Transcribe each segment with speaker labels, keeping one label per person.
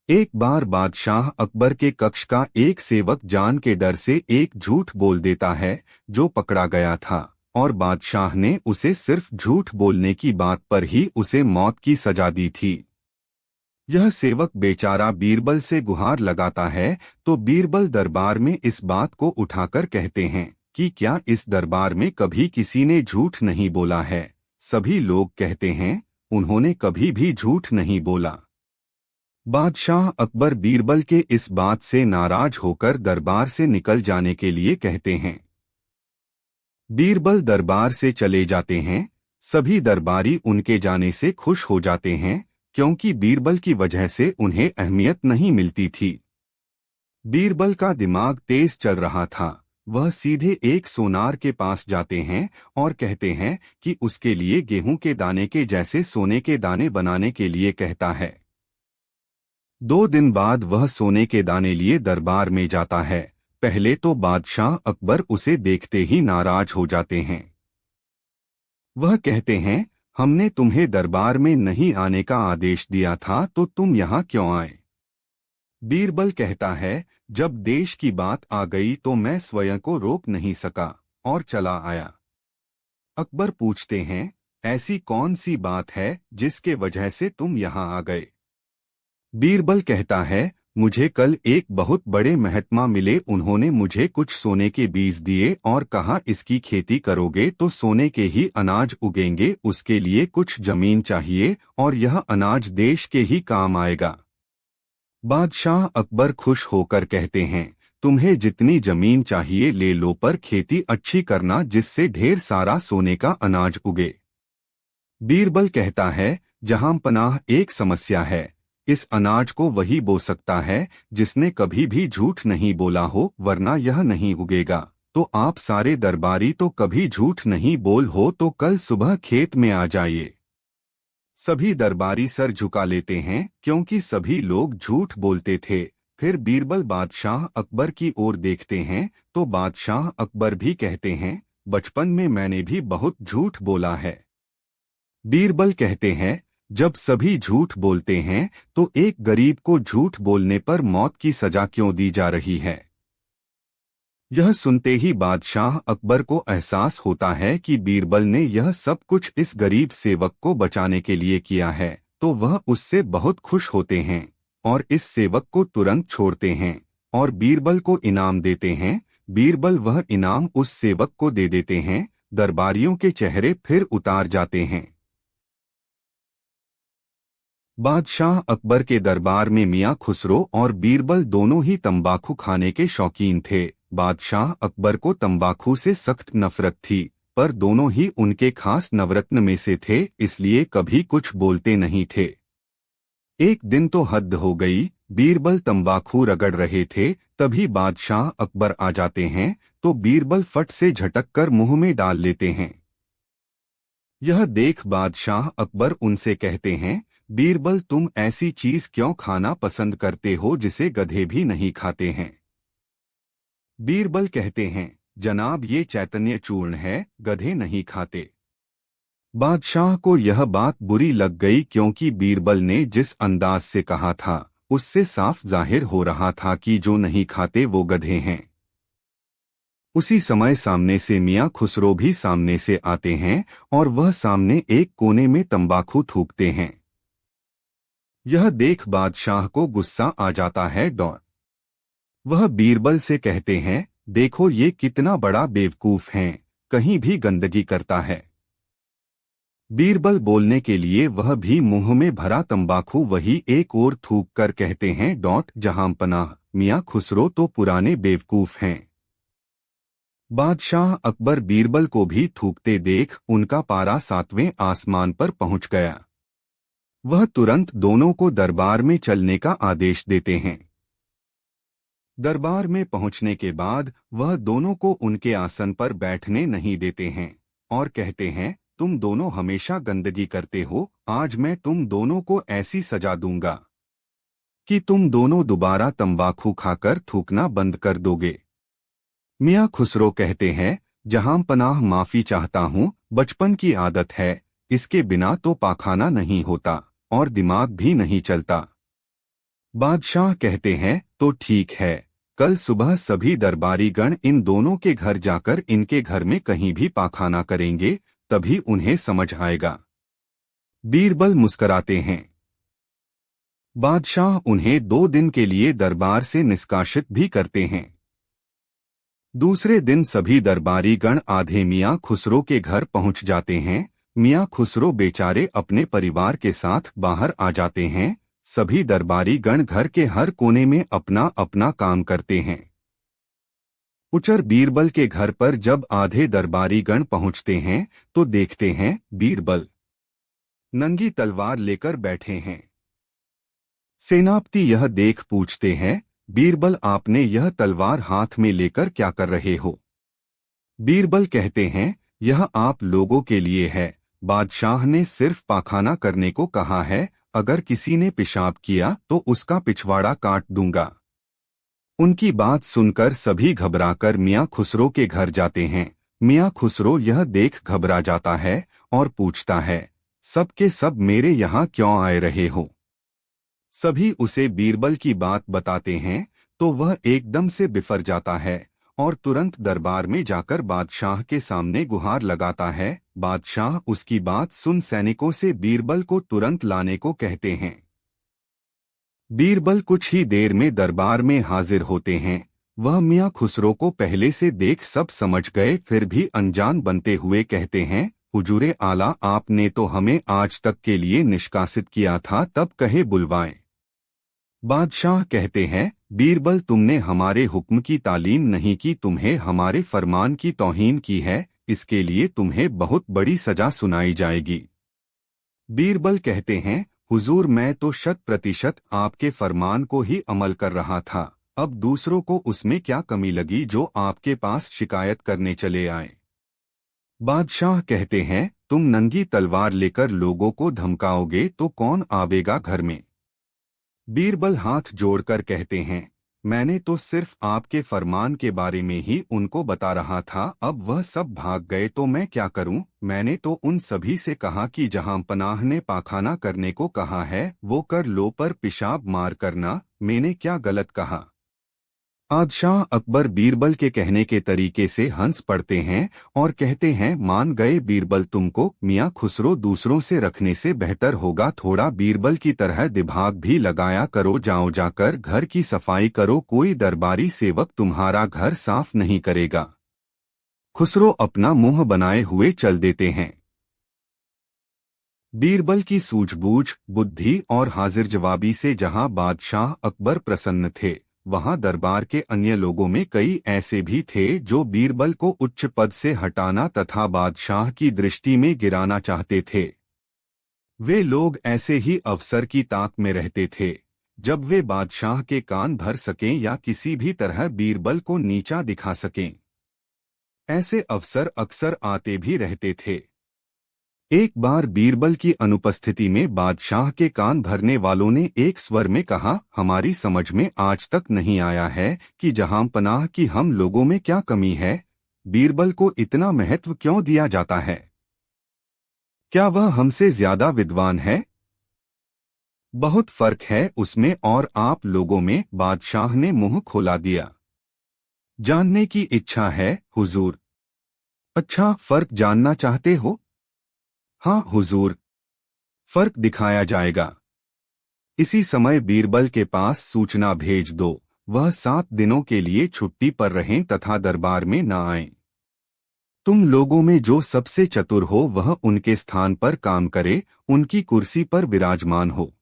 Speaker 1: एक बार बादशाह अकबर के कक्ष का एक सेवक जान के डर से एक झूठ बोल देता है जो पकड़ा गया था, और बादशाह ने उसे सिर्फ झूठ बोलने की बात पर ही उसे मौत की सजा दी थी। यह सेवक बेचारा बीरबल से गुहार लगाता है, तो बीरबल दरबार में इस बात को उठाकर कहते हैं कि क्या इस दरबार में कभी किसी ने झूठ नहीं बोला है। सभी लोग कहते हैं उन्होंने कभी भी झूठ नहीं बोला। बादशाह अकबर बीरबल के इस बात से नाराज होकर दरबार से निकल जाने के लिए कहते हैं। बीरबल दरबार से चले जाते हैं। सभी दरबारी उनके जाने से खुश हो जाते हैं, क्योंकि बीरबल की वजह से उन्हें अहमियत नहीं मिलती थी। बीरबल का दिमाग तेज चल रहा था। वह सीधे एक सोनार के पास जाते हैं और कहते हैं कि उसके लिए गेहूं के दाने के जैसे सोने के दाने बनाने के लिए कहता है। 2 दिन बाद वह सोने के दाने लिए दरबार में जाता है। पहले तो बादशाह अकबर उसे देखते ही नाराज हो जाते हैं। वह कहते हैं, हमने तुम्हें दरबार में नहीं आने का आदेश दिया था, तो तुम यहाँ क्यों आए। बीरबल कहता है, जब देश की बात आ गई तो मैं स्वयं को रोक नहीं सका और चला आया। अकबर पूछते हैं, ऐसी कौन सी बात है जिसके वजह से तुम यहाँ आ गए। बीरबल कहता है, मुझे कल एक बहुत बड़े महात्मा मिले। उन्होंने मुझे कुछ सोने के बीज दिए और कहा इसकी खेती करोगे तो सोने के ही अनाज उगेंगे। उसके लिए कुछ जमीन चाहिए और यह अनाज देश के ही काम आएगा। बादशाह अकबर खुश होकर कहते हैं, तुम्हें जितनी जमीन चाहिए ले लो, पर खेती अच्छी करना जिससे ढेर सारा सोने का अनाज उगे। बीरबल कहता है, जहां पनाह एक समस्या है। इस अनाज को वही बो सकता है जिसने कभी भी झूठ नहीं बोला हो, वरना यह नहीं उगेगा। तो आप सारे दरबारी तो कभी झूठ नहीं बोल हो, तो कल सुबह खेत में आ जाइए। सभी दरबारी सर झुका लेते हैं, क्योंकि सभी लोग झूठ बोलते थे। फिर बीरबल बादशाह अकबर की ओर देखते हैं, तो बादशाह अकबर भी कहते हैं, बचपन में मैंने भी बहुत झूठ बोला है। बीरबल कहते हैं, जब सभी झूठ बोलते हैं तो एक गरीब को झूठ बोलने पर मौत की सजा क्यों दी जा रही है। यह सुनते ही बादशाह अकबर को एहसास होता है कि बीरबल ने यह सब कुछ इस गरीब सेवक को बचाने के लिए किया है, तो वह उससे बहुत खुश होते हैं और इस सेवक को तुरंत छोड़ते हैं और बीरबल को इनाम देते हैं। बीरबल वह इनाम उस सेवक को दे देते हैं। दरबारियों के चेहरे फिर उतार जाते हैं। बादशाह अकबर के दरबार में मियां खुसरो और बीरबल दोनों ही तंबाकू खाने के शौकीन थे। बादशाह अकबर को तंबाकू से सख्त नफरत थी, पर दोनों ही उनके खास नवरत्न में से थे, इसलिए कभी कुछ बोलते नहीं थे। एक दिन तो हद हो गई। बीरबल तंबाकू रगड़ रहे थे, तभी बादशाह अकबर आ जाते हैं, तो बीरबल फट से झटक कर मुंह में डाल लेते हैं। यह देख बादशाह अकबर उनसे कहते हैं, बीरबल तुम ऐसी चीज क्यों खाना पसंद करते हो जिसे गधे भी नहीं खाते हैं। बीरबल कहते हैं, जनाब ये चैतन्य चूर्ण है, गधे नहीं खाते। बादशाह को यह बात बुरी लग गई, क्योंकि बीरबल ने जिस अंदाज से कहा था उससे साफ जाहिर हो रहा था कि जो नहीं खाते वो गधे हैं। उसी समय सामने से मियां खुसरो भी सामने से आते हैं और वह सामने एक कोने में तंबाकू थूकते हैं। यह देख बादशाह को गुस्सा आ जाता है। वह बीरबल से कहते हैं, देखो ये कितना बड़ा बेवकूफ है, कहीं भी गंदगी करता है। बीरबल बोलने के लिए वह भी मुंह में भरा तंबाकू वही एक और थूक कर कहते हैं, जहां पनाह मियां खुसरो तो पुराने बेवकूफ हैं। बादशाह अकबर बीरबल को भी थूकते देख उनका पारा 7वें आसमान पर पहुंच गया। वह तुरंत दोनों को दरबार में चलने का आदेश देते हैं। दरबार में पहुंचने के बाद वह दोनों को उनके आसन पर बैठने नहीं देते हैं और कहते हैं, तुम दोनों हमेशा गंदगी करते हो, आज मैं तुम दोनों को ऐसी सजा दूंगा कि तुम दोनों दोबारा तंबाकू खाकर थूकना बंद कर दोगे। मियां खुसरो कहते हैं, जहां पनाह माफी चाहता हूं, बचपन की आदत है, इसके बिना तो पाखाना नहीं होता और दिमाग भी नहीं चलता। बादशाह कहते हैं, तो ठीक है, कल सुबह सभी दरबारी गण इन दोनों के घर जाकर इनके घर में कहीं भी पाखाना करेंगे, तभी उन्हें समझ आएगा। बीरबल मुस्कराते हैं। बादशाह उन्हें 2 दिन के लिए दरबार से निष्कासित भी करते हैं। दूसरे दिन सभी दरबारी गण आधे मियाँ खुसरो के घर पहुंच जाते हैं। मियाँ खुसरो बेचारे अपने परिवार के साथ बाहर आ जाते हैं। सभी दरबारी गण घर के हर कोने में अपना अपना काम करते हैं। उचर बीरबल के घर पर जब आधे दरबारी गण पहुंचते हैं तो देखते हैं बीरबल नंगी तलवार लेकर बैठे हैं। सेनापति यह देख पूछते हैं, बीरबल आपने यह तलवार हाथ में लेकर क्या कर रहे हो? बीरबल कहते हैं, यह आप लोगों के लिए है। बादशाह ने सिर्फ पाखाना करने को कहा है, अगर किसी ने पेशाब किया तो उसका पिछवाड़ा काट दूंगा। उनकी बात सुनकर सभी घबराकर मियाँ खुसरो के घर जाते हैं। मियाँ खुसरो यह देख घबरा जाता है और पूछता है, सब के सब मेरे यहाँ क्यों आए रहे हो? सभी उसे बीरबल की बात बताते हैं तो वह एकदम से बिफर जाता है और तुरंत दरबार में जाकर बादशाह के सामने गुहार लगाता है। बादशाह उसकी बात सुन सैनिकों से बीरबल को तुरंत लाने को कहते हैं। बीरबल कुछ ही देर में दरबार में हाजिर होते हैं। वह मियाँ खुसरो को पहले से देख सब समझ गए, फिर भी अनजान बनते हुए कहते हैं, हुजूरे आला, आपने तो हमें आज तक के लिए निष्कासित किया था, तब कहे बुलवाएं। बादशाह कहते हैं, बीरबल तुमने हमारे हुक्म की तालीम नहीं की, तुम्हें हमारे फरमान की तौहीन की है, इसके लिए तुम्हें बहुत बड़ी सजा सुनाई जाएगी। बीरबल कहते हैं, हुजूर मैं तो 100% आपके फरमान को ही अमल कर रहा था, अब दूसरों को उसमें क्या कमी लगी जो आपके पास शिकायत करने चले आए? बादशाह कहते हैं, तुम नंगी तलवार लेकर लोगों को धमकाओगे तो कौन आवेगा घर में? बीरबल हाथ जोड़कर कहते हैं, मैंने तो सिर्फ आपके फरमान के बारे में ही उनको बता रहा था, अब वह सब भाग गए तो मैं क्या करूं? मैंने तो उन सभी से कहा कि जहां पनाह ने पाखाना करने को कहा है वो कर लो, पर पेशाब मार करना, मैंने क्या गलत कहा? बादशाह अकबर बीरबल के कहने के तरीके से हंस पड़ते हैं और कहते हैं, मान गए बीरबल, तुमको मियाँ खुसरो दूसरों से रखने से बेहतर होगा थोड़ा बीरबल की तरह दिमाग भी लगाया करो, जाओ जाकर घर की सफाई करो, कोई दरबारी सेवक तुम्हारा घर साफ नहीं करेगा। खुसरो अपना मुंह बनाए हुए चल देते हैं। बीरबल की सूझबूझ, बुद्धि और हाजिर जवाबी से जहां बादशाह अकबर प्रसन्न थे, वहां दरबार के अन्य लोगों में कई ऐसे भी थे जो बीरबल को उच्च पद से हटाना तथा बादशाह की दृष्टि में गिराना चाहते थे। वे लोग ऐसे ही अफसर की ताक में रहते थे, जब वे बादशाह के कान भर सकें या किसी भी तरह बीरबल को नीचा दिखा सकें। ऐसे अफसर अक्सर आते भी रहते थे। एक बार बीरबल की अनुपस्थिति में बादशाह के कान भरने वालों ने एक स्वर में कहा, हमारी समझ में आज तक नहीं आया है कि जहां पनाह की हम लोगों में क्या कमी है, बीरबल को इतना महत्व क्यों दिया जाता है? क्या वह हमसे ज्यादा विद्वान है? बहुत फर्क है उसमें और आप लोगों में। बादशाह ने मुंह खोला दिया। जानने की इच्छा है हुजूर। अच्छा, फर्क जानना चाहते हो? हाँ हुजूर, फर्क दिखाया जाएगा। इसी समय बीरबल के पास सूचना भेज दो, वह 7 दिनों के लिए छुट्टी पर रहें तथा दरबार में न आएं। तुम लोगों में जो सबसे चतुर हो वह उनके स्थान पर काम करे, उनकी कुर्सी पर विराजमान हो।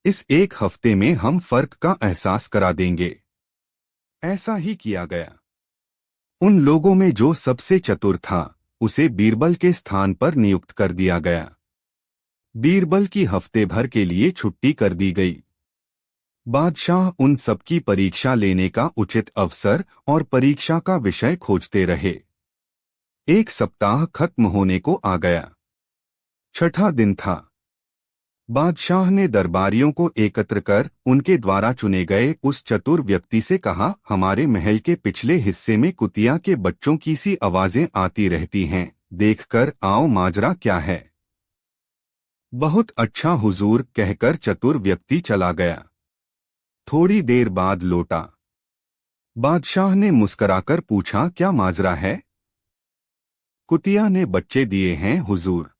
Speaker 1: इस 1 हफ्ते में हम फर्क का एहसास करा देंगे। ऐसा ही किया गया। उन लोगों में जो सबसे चतुर था उसे बीरबल के स्थान पर नियुक्त कर दिया गया। बीरबल की हफ्ते भर के लिए छुट्टी कर दी गई। बादशाह उन सबकी परीक्षा लेने का उचित अवसर और परीक्षा का विषय खोजते रहे। 1 सप्ताह खत्म होने को आ गया। 6ठा दिन था। बादशाह ने दरबारियों को एकत्र कर उनके द्वारा चुने गए उस चतुर व्यक्ति से कहा, हमारे महल के पिछले हिस्से में कुतिया के बच्चों की सी आवाजें आती रहती हैं, देखकर आओ माजरा क्या है। बहुत अच्छा हुजूर, कहकर चतुर व्यक्ति चला गया। थोड़ी देर बाद लौटा। बादशाह ने मुस्कराकर पूछा, क्या माजरा है? कुतिया ने बच्चे दिए हैं हुजूर।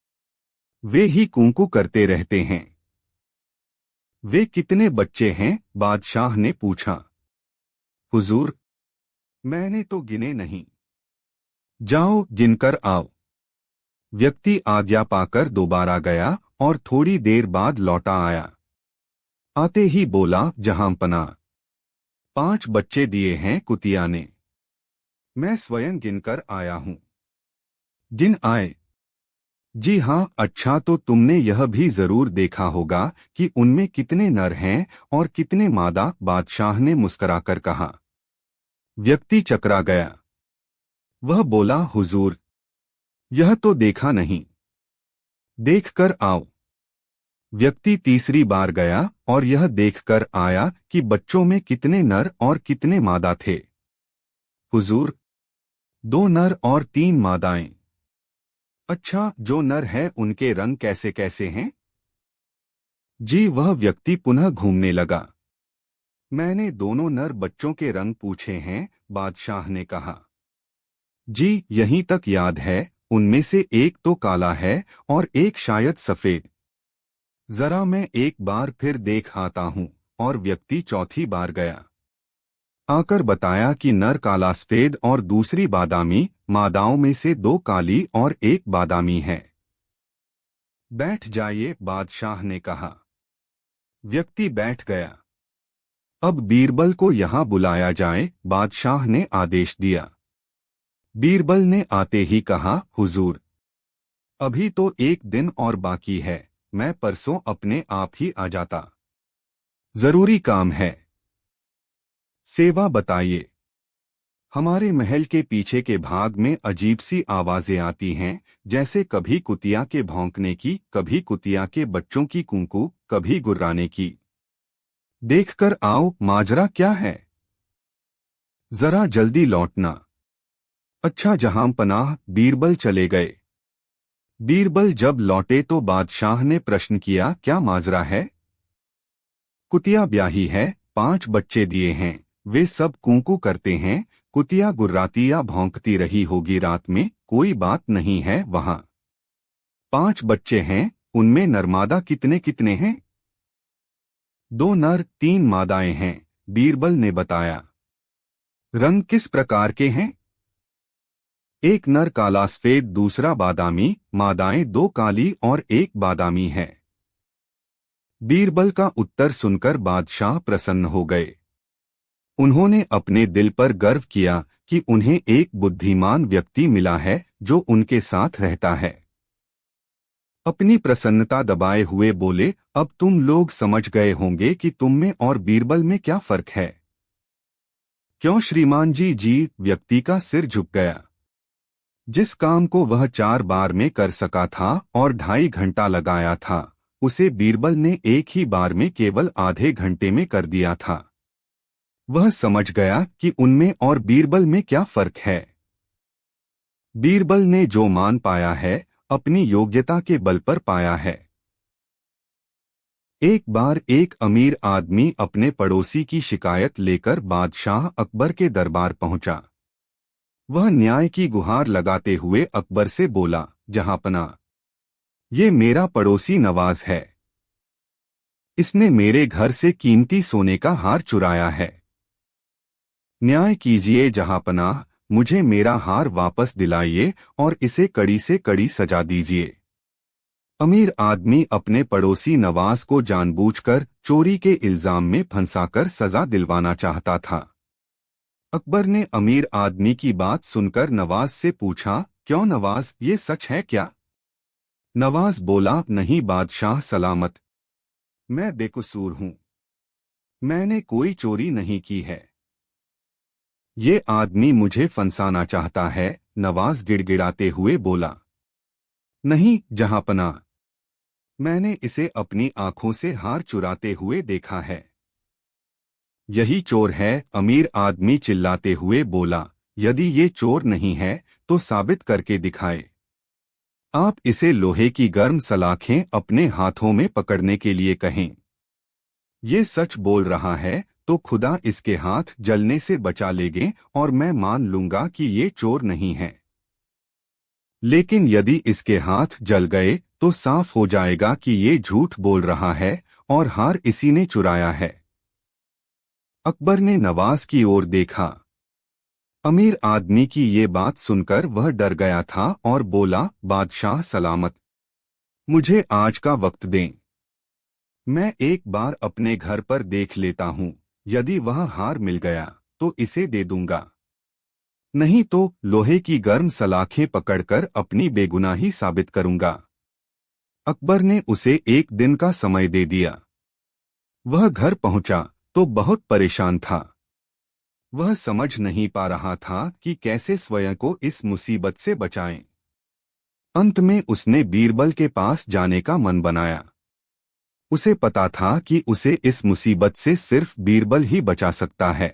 Speaker 1: वे ही कूकू करते रहते हैं। वे कितने बच्चे हैं? बादशाह ने पूछा। हुजूर, मैंने तो गिने नहीं। जाओ गिनकर आओ। व्यक्ति आज्ञा पाकर दोबारा गया और थोड़ी देर बाद लौटा आया। आते ही बोला, जहांपना, 5 बच्चे दिए हैं कुतिया ने। मैं स्वयं गिनकर आया हूं। गिन आए? जी हाँ। अच्छा, तो तुमने यह भी जरूर देखा होगा कि उनमें कितने नर हैं और कितने मादा? बादशाह ने मुस्कुराकर कहा। व्यक्ति चकरा गया। वह बोला, हुजूर, यह तो देखा नहीं। देखकर आओ। व्यक्ति तीसरी बार गया और यह देखकर आया कि बच्चों में कितने नर और कितने मादा थे। हुजूर, 2 नर और 3 मादाएं। अच्छा, जो नर है उनके रंग कैसे कैसे हैं? जी, वह व्यक्ति पुनः घूमने लगा। मैंने दोनों नर बच्चों के रंग पूछे हैं, बादशाह ने कहा। जी, यहीं तक याद है। उनमें से एक तो काला है और एक शायद सफेद। जरा मैं एक बार फिर देख आता हूं। और व्यक्ति चौथी बार गया। आकर बताया कि नर काला सफेद और दूसरी बादामी, मादाओं में से 2 काली और 1 बादामी है। बैठ जाइए, बादशाह ने कहा। व्यक्ति बैठ गया। अब बीरबल को यहाँ बुलाया जाए, बादशाह ने आदेश दिया। बीरबल ने आते ही कहा, हुजूर, अभी तो 1 दिन और बाकी है। मैं परसों अपने आप ही आ जाता। जरूरी काम है। सेवा बताइए। हमारे महल के पीछे के भाग में अजीब सी आवाजें आती हैं, जैसे कभी कुतिया के भौंकने की, कभी कुतिया के बच्चों की कूकू, कभी गुर्राने की। देखकर आओ, माजरा क्या है? जरा जल्दी लौटना। अच्छा जहांपनाह। बीरबल चले गए। बीरबल जब लौटे तो बादशाह ने प्रश्न किया, क्या माजरा है? कुतिया ब्याही है, 5 बच्चे दिए हैं। वे सब कूकू करते हैं। कुतिया गुर्राती या भौंकती रही होगी रात में। कोई बात नहीं है वहां। 5 बच्चे हैं, उनमें नरमादा कितने कितने हैं? 2 नर 3 मादाएं हैं, बीरबल ने बताया। रंग किस प्रकार के हैं? एक नर काला सफेद, दूसरा बादामी, मादाएं 2 काली और 1 बादामी है। बीरबल का उत्तर सुनकर बादशाह प्रसन्न हो गए। उन्होंने अपने दिल पर गर्व किया कि उन्हें एक बुद्धिमान व्यक्ति मिला है जो उनके साथ रहता है। अपनी प्रसन्नता दबाए हुए बोले, अब तुम लोग समझ गए होंगे कि तुम में और बीरबल में क्या फर्क है। क्यों श्रीमान जी? जी, व्यक्ति का सिर झुक गया। जिस काम को वह 4 बार में कर सका था और 2.5 घंटा लगाया था, उसे बीरबल ने एक ही बार में केवल आधे घंटे में कर दिया था। वह समझ गया कि उनमें और बीरबल में क्या फर्क है। बीरबल ने जो मान पाया है, अपनी योग्यता के बल पर पाया है। एक बार एक अमीर आदमी अपने पड़ोसी की शिकायत लेकर बादशाह अकबर के दरबार पहुंचा। वह न्याय की गुहार लगाते हुए अकबर से बोला, जहांपना, ये मेरा पड़ोसी नवाज है। इसने मेरे घर से कीमती सोने का हार चुराया है। न्याय कीजिए जहांपनाह, मुझे मेरा हार वापस दिलाइए और इसे कड़ी से कड़ी सजा दीजिए। अमीर आदमी अपने पड़ोसी नवाज को जानबूझकर चोरी के इल्जाम में फंसाकर सजा दिलवाना चाहता था। अकबर ने अमीर आदमी की बात सुनकर नवाज से पूछा, क्यों नवाज, ये सच है क्या? नवाज बोला, नहीं बादशाह सलामत, मैं बेकसूर हूं। मैंने कोई चोरी नहीं की है। ये आदमी मुझे फंसाना चाहता है। नवाज गिड़गिड़ाते हुए बोला, नहीं जहांपनाह, मैंने इसे अपनी आंखों से हार चुराते हुए देखा है। यही चोर है। अमीर आदमी चिल्लाते हुए बोला, यदि ये चोर नहीं है तो साबित करके दिखाए। आप इसे लोहे की गर्म सलाखें अपने हाथों में पकड़ने के लिए कहें। ये सच बोल रहा है तो खुदा इसके हाथ जलने से बचा लेगे और मैं मान लूंगा कि ये चोर नहीं है। लेकिन यदि इसके हाथ जल गए तो साफ हो जाएगा कि ये झूठ बोल रहा है और हार इसी ने चुराया है। अकबर ने नवाज की ओर देखा। अमीर आदमी की ये बात सुनकर वह डर गया था और बोला, बादशाह सलामत, मुझे आज का वक्त दें। मैं एक बार अपने घर पर देख लेता हूँ, यदि वह हार मिल गया तो इसे दे दूंगा, नहीं तो लोहे की गर्म सलाखें पकड़कर अपनी बेगुनाही साबित करूंगा। अकबर ने उसे एक दिन का समय दे दिया। वह घर पहुंचा तो बहुत परेशान था। वह समझ नहीं पा रहा था कि कैसे स्वयं को इस मुसीबत से बचाएं। अंत में उसने बीरबल के पास जाने का मन बनाया। उसे पता था कि उसे इस मुसीबत से सिर्फ बीरबल ही बचा सकता है।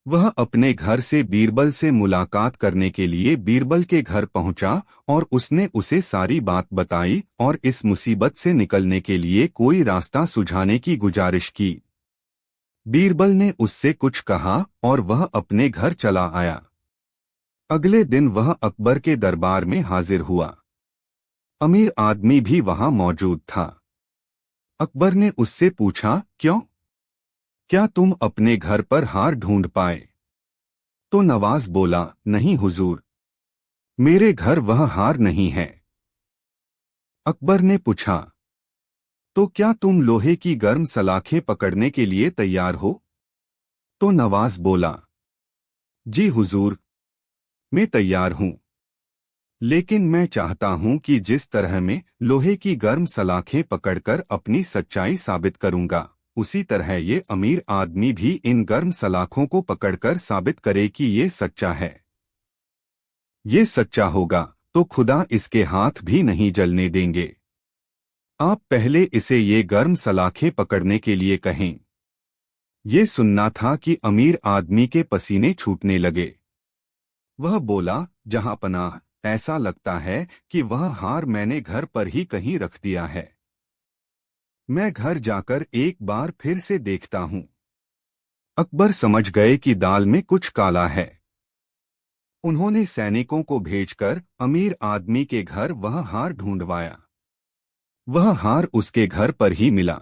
Speaker 1: वह अपने घर से बीरबल से मुलाकात करने के लिए बीरबल के घर पहुंचा और उसने उसे सारी बात बताई और इस मुसीबत से निकलने के लिए कोई रास्ता सुझाने की गुजारिश की। बीरबल ने उससे कुछ कहा और वह अपने घर चला आया। अगले दिन वह अकबर के दरबार में हाजिर हुआ। अमीर आदमी भी वहां मौजूद था। अकबर ने उससे पूछा, क्यों? क्या तुम अपने घर पर हार ढूंढ पाए? तो नवाज बोला, नहीं हुजूर, मेरे घर वह हार नहीं है। अकबर ने पूछा, तो क्या तुम लोहे की गर्म सलाखें पकड़ने के लिए तैयार हो? तो नवाज बोला, जी हुजूर, मैं तैयार हूं, लेकिन मैं चाहता हूं कि जिस तरह मैं लोहे की गर्म सलाखें पकड़कर अपनी सच्चाई साबित करूंगा, उसी तरह ये अमीर आदमी भी इन गर्म सलाखों को पकड़कर साबित करे कि ये सच्चा है। ये सच्चा होगा तो खुदा इसके हाथ भी नहीं जलने देंगे। आप पहले इसे ये गर्म सलाखें पकड़ने के लिए कहें। ये सुनना था कि अमीर आदमी के पसीने छूटने लगे। वह बोला, जहां पनाह, ऐसा लगता है कि वह हार मैंने घर पर ही कहीं रख दिया है। मैं घर जाकर एक बार फिर से देखता हूं। अकबर समझ गए कि दाल में कुछ काला है। उन्होंने सैनिकों को भेजकर अमीर आदमी के घर वह हार ढूंढवाया। वह हार उसके घर पर ही मिला।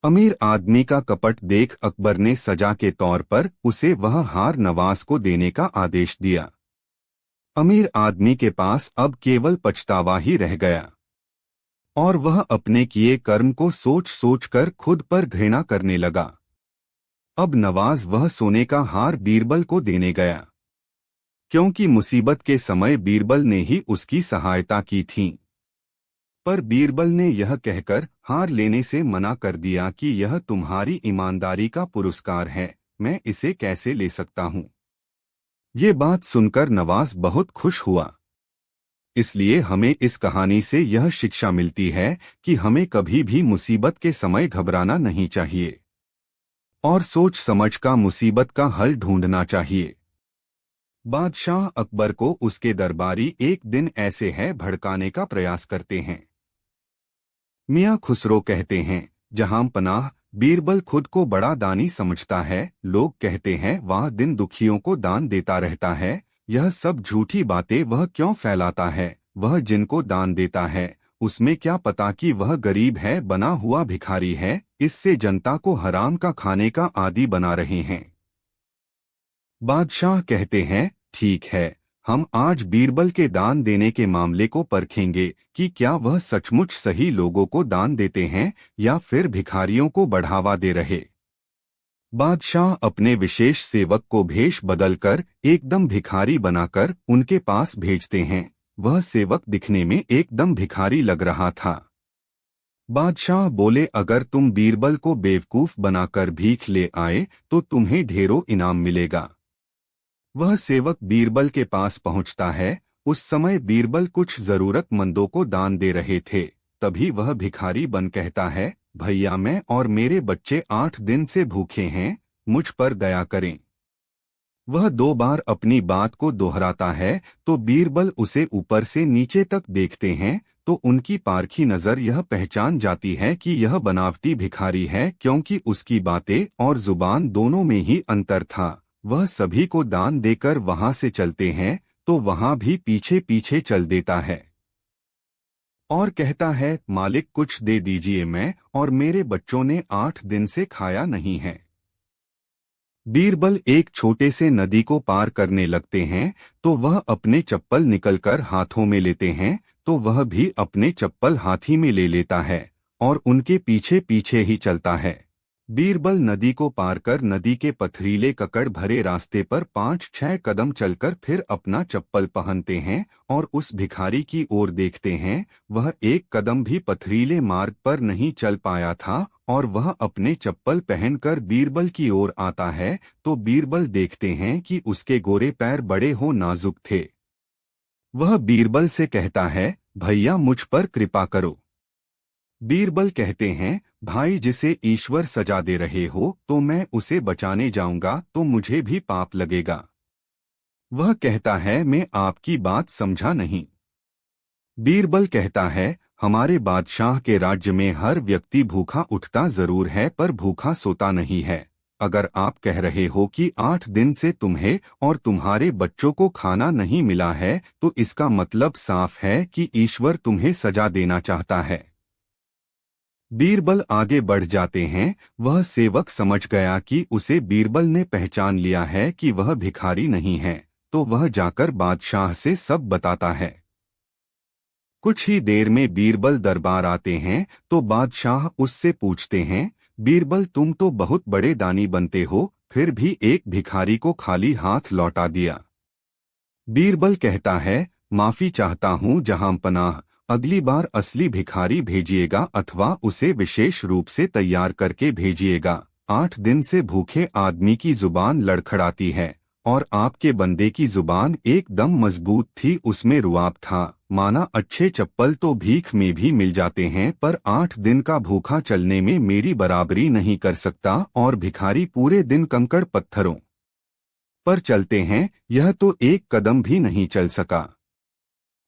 Speaker 1: अमीर आदमी का कपट देख अकबर ने सजा के तौर पर उसे वह हार नवाज को देने का आदेश दिया। अमीर आदमी के पास अब केवल पछतावा ही रह गया और वह अपने किए कर्म को सोच सोच कर खुद पर घृणा करने लगा। अब नवाज वह सोने का हार बीरबल को देने गया, क्योंकि मुसीबत के समय बीरबल ने ही उसकी सहायता की थी। पर बीरबल ने यह कहकर हार लेने से मना कर दिया कि यह तुम्हारी ईमानदारी का पुरस्कार है, मैं इसे कैसे ले सकता हूँ। ये बात सुनकर नवाज बहुत खुश हुआ। इसलिए हमें इस कहानी से यह शिक्षा मिलती है कि हमें कभी भी मुसीबत के समय घबराना नहीं चाहिए और सोच समझ का मुसीबत का हल ढूंढना चाहिए। बादशाह अकबर को उसके दरबारी एक दिन ऐसे है भड़काने का प्रयास करते हैं। मियां खुसरो कहते हैं, जहां पनाह, बीरबल खुद को बड़ा दानी समझता है। लोग कहते हैं वह दिन दुखियों को दान देता रहता है। यह सब झूठी बातें वह क्यों फैलाता है? वह जिनको दान देता है उसमें क्या पता कि वह गरीब है, बना हुआ भिखारी है। इससे जनता को हराम का खाने का आदी बना रहे हैं। बादशाह कहते हैं, ठीक है, हम आज बीरबल के दान देने के मामले को परखेंगे कि क्या वह सचमुच सही लोगों को दान देते हैं या फिर भिखारियों को बढ़ावा दे रहे। बादशाह अपने विशेष सेवक को भेष बदलकर एकदम भिखारी बनाकर उनके पास भेजते हैं। वह सेवक दिखने में एकदम भिखारी लग रहा था। बादशाह बोले, अगर तुम बीरबल को बेवकूफ बनाकर भीख ले आए तो तुम्हें ढेरों इनाम मिलेगा। वह सेवक बीरबल के पास पहुंचता है। उस समय बीरबल कुछ जरूरतमंदों को दान दे रहे थे। तभी वह भिखारी बन कहता है, भैया, मैं और मेरे बच्चे 8 दिन से भूखे हैं, मुझ पर दया करें। वह 2 बार अपनी बात को दोहराता है तो बीरबल उसे ऊपर से नीचे तक देखते हैं तो उनकी पारखी नजर यह पहचान जाती है कि यह बनावटी भिखारी है, क्योंकि उसकी बातें और जुबान दोनों में ही अंतर था। वह सभी को दान देकर वहां से चलते हैं तो वहां भी पीछे पीछे चल देता है और कहता है, मालिक कुछ दे दीजिए, मैं और मेरे बच्चों ने 8 दिन से खाया नहीं है। बीरबल एक छोटे से नदी को पार करने लगते हैं तो वह अपने चप्पल निकलकर हाथों में लेते हैं तो वह भी अपने चप्पल हाथी में ले लेता है और उनके पीछे पीछे ही चलता है। बीरबल नदी को पार कर नदी के पथरीले ककड़ भरे रास्ते पर 5-6 कदम चलकर फिर अपना चप्पल पहनते हैं और उस भिखारी की ओर देखते हैं। वह एक कदम भी पथरीले मार्ग पर नहीं चल पाया था और वह अपने चप्पल पहनकर बीरबल की ओर आता है तो बीरबल देखते हैं कि उसके गोरे पैर बड़े हो नाजुक थे। वह बीरबल से कहता है, भैया मुझ पर कृपा करो। बीरबल कहते हैं, भाई जिसे ईश्वर सजा दे रहे हो तो मैं उसे बचाने जाऊंगा तो मुझे भी पाप लगेगा। वह कहता है, मैं आपकी बात समझा नहीं। बीरबल कहता है, हमारे बादशाह के राज्य में हर व्यक्ति भूखा उठता जरूर है पर भूखा सोता नहीं है। अगर आप कह रहे हो कि 8 दिन से तुम्हें और तुम्हारे बच्चों को खाना नहीं मिला है तो इसका मतलब साफ है कि ईश्वर तुम्हें सजा देना चाहता है। बीरबल आगे बढ़ जाते हैं। वह सेवक समझ गया कि उसे बीरबल ने पहचान लिया है कि वह भिखारी नहीं है तो वह जाकर बादशाह से सब बताता है। कुछ ही देर में बीरबल दरबार आते हैं तो बादशाह उससे पूछते हैं, बीरबल तुम तो बहुत बड़े दानी बनते हो, फिर भी एक भिखारी को खाली हाथ लौटा दिया। बीरबल कहता है, माफी चाहता हूँ जहां पनाह, अगली बार असली भिखारी भेजिएगा अथवा उसे विशेष रूप से तैयार करके भेजिएगा। 8 दिन से भूखे आदमी की जुबान लड़खड़ाती है और आपके बंदे की जुबान एकदम मजबूत थी, उसमें रुआब था, माना अच्छे चप्पल तो भीख में भी मिल जाते हैं पर 8 दिन का भूखा चलने में मेरी बराबरी नहीं कर सकता और भिखारी पूरे दिन कंकड़ पत्थरों पर चलते हैं, यह तो एक कदम भी नहीं चल सका।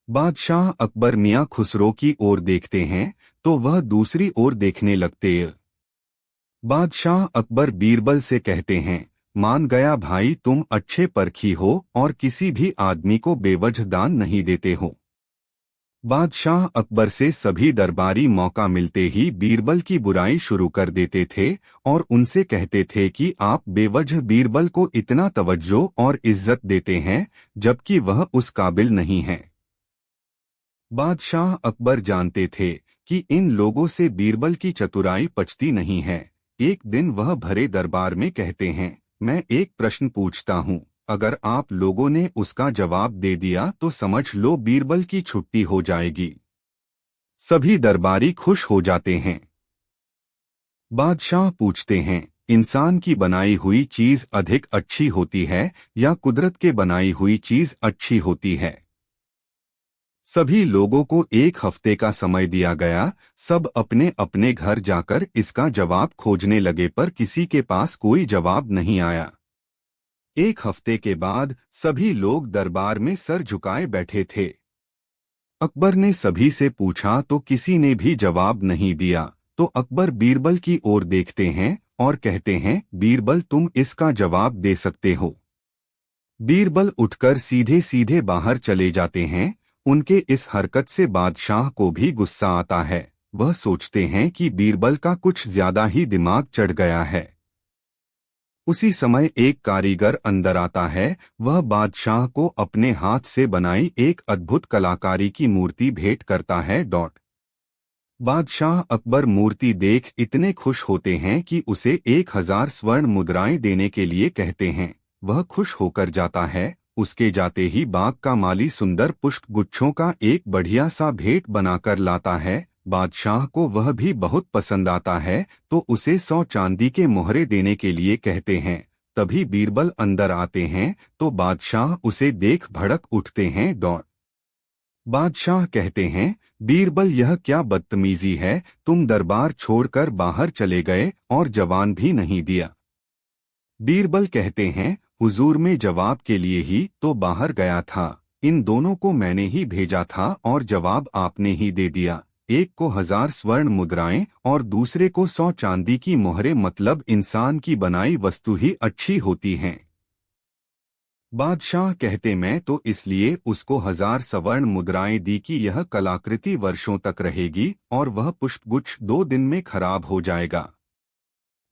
Speaker 1: बादशाह अकबर मियां खुसरो की ओर देखते हैं तो वह दूसरी ओर देखने लगते। बादशाह अकबर बीरबल से कहते हैं, मान गया भाई तुम अच्छे परखी हो और किसी भी आदमी को बेवजह दान नहीं देते हो। बादशाह अकबर से सभी दरबारी मौका मिलते ही बीरबल की बुराई शुरू कर देते थे और उनसे कहते थे कि आप बेवजह बीरबल को इतना तवज्जो और इज्जत देते हैं जबकि वह उस काबिल नहीं है। बादशाह अकबर जानते थे कि इन लोगों से बीरबल की चतुराई पचती नहीं है। एक दिन वह भरे दरबार में कहते हैं, मैं एक प्रश्न पूछता हूँ, अगर आप लोगों ने उसका जवाब दे दिया तो समझ लो बीरबल की छुट्टी हो जाएगी। सभी दरबारी खुश हो जाते हैं। बादशाह पूछते हैं, इंसान की बनाई हुई चीज अधिक अच्छी होती है या कुदरत के बनाई हुई चीज अच्छी होती है? सभी लोगों को 1 हफ्ते का समय दिया गया। सब अपने अपने घर जाकर इसका जवाब खोजने लगे पर किसी के पास कोई जवाब नहीं आया। 1 हफ्ते के बाद सभी लोग दरबार में सर झुकाए बैठे थे। अकबर ने सभी से पूछा तो किसी ने भी जवाब नहीं दिया तो अकबर बीरबल की ओर देखते हैं और कहते हैं, बीरबल तुम इसका जवाब दे सकते हो। बीरबल उठकर सीधे सीधे बाहर चले जाते हैं। उनके इस हरकत से बादशाह को भी गुस्सा आता है। वह सोचते हैं कि बीरबल का कुछ ज्यादा ही दिमाग चढ़ गया है। उसी समय एक कारीगर अंदर आता है। वह बादशाह को अपने हाथ से बनाई एक अद्भुत कलाकारी की मूर्ति भेंट करता है। बादशाह अकबर मूर्ति देख इतने खुश होते हैं कि उसे 1000 स्वर्ण मुद्राएं देने के लिए कहते हैं। वह खुश होकर जाता है। उसके जाते ही बाग का माली सुंदर पुष्प गुच्छों का एक बढ़िया सा भेंट बनाकर लाता है। बादशाह को वह भी बहुत पसंद आता है तो उसे 100 चांदी के मोहरे देने के लिए कहते हैं। तभी बीरबल अंदर आते हैं तो बादशाह उसे देख भड़क उठते हैं। बादशाह कहते हैं, बीरबल यह क्या बदतमीजी है, तुम दरबार छोड़कर बाहर चले गए और जवान भी नहीं दिया। बीरबल कहते हैं, हुजूर में जवाब के लिए ही तो बाहर गया था। इन दोनों को मैंने ही भेजा था और जवाब आपने ही दे दिया। एक को 1000 स्वर्ण मुद्राएं और दूसरे को 100 चांदी की मोहरें, मतलब इंसान की बनाई वस्तु ही अच्छी होती हैं। बादशाह कहते, मैं तो इसलिए उसको 1000 स्वर्ण मुद्राएं दी कि यह कलाकृति वर्षों तक रहेगी और वह पुष्पगुच्छ 2 दिन में खराब हो जाएगा।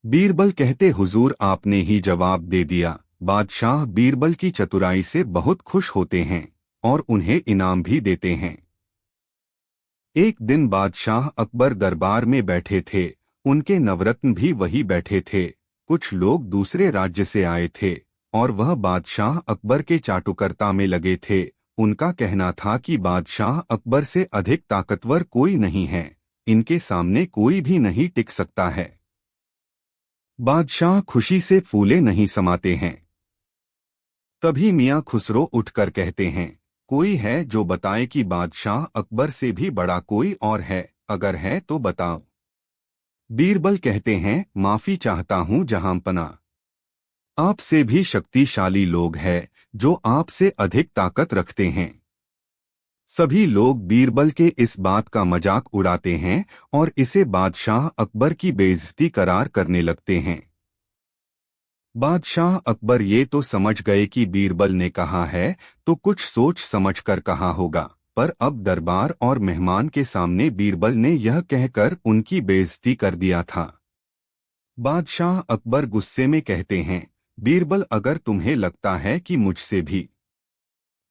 Speaker 1: बीरबल कहते, हुजूर आपने ही जवाब दे दिया। बादशाह बीरबल की चतुराई से बहुत खुश होते हैं और उन्हें इनाम भी देते हैं। एक दिन बादशाह अकबर दरबार में बैठे थे। उनके नवरत्न भी वही बैठे थे। कुछ लोग दूसरे राज्य से आए थे और वह बादशाह अकबर के चाटुकर्ता में लगे थे। उनका कहना था कि बादशाह अकबर से अधिक ताकतवर कोई नहीं है, इनके सामने कोई भी नहीं टिक सकता है। बादशाह खुशी से फूले नहीं समाते हैं। तभी मियाँ खुसरो उठकर कहते हैं, कोई है जो बताए कि बादशाह अकबर से भी बड़ा कोई और है? अगर है तो बताओ। बीरबल कहते हैं, माफी चाहता हूँ जहांपना, आपसे भी शक्तिशाली लोग हैं जो आपसे अधिक ताकत रखते हैं। सभी लोग बीरबल के इस बात का मजाक उड़ाते हैं और इसे बादशाह अकबर की बेइज्जती करार करने लगते हैं। बादशाह अकबर ये तो समझ गए कि बीरबल ने कहा है तो कुछ सोच समझ कर कहा होगा, पर अब दरबार और मेहमान के सामने बीरबल ने यह कहकर उनकी बेइज्जती कर दिया था। बादशाह अकबर गुस्से में कहते हैं, बीरबल, अगर तुम्हें लगता है कि मुझसे भी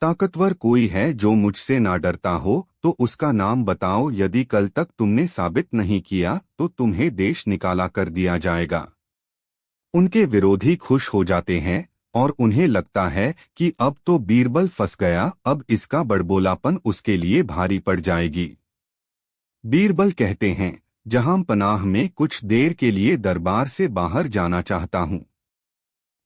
Speaker 1: ताकतवर कोई है जो मुझसे ना डरता हो तो उसका नाम बताओ। यदि कल तक तुमने साबित नहीं किया तो तुम्हें देश निकाला कर दिया जाएगा। उनके विरोधी खुश हो जाते हैं और उन्हें लगता है कि अब तो बीरबल फंस गया, अब इसका बड़बोलापन उसके लिए भारी पड़ जाएगी। बीरबल कहते हैं, जहां पनाह में कुछ देर के लिए दरबार से बाहर जाना चाहता हूं।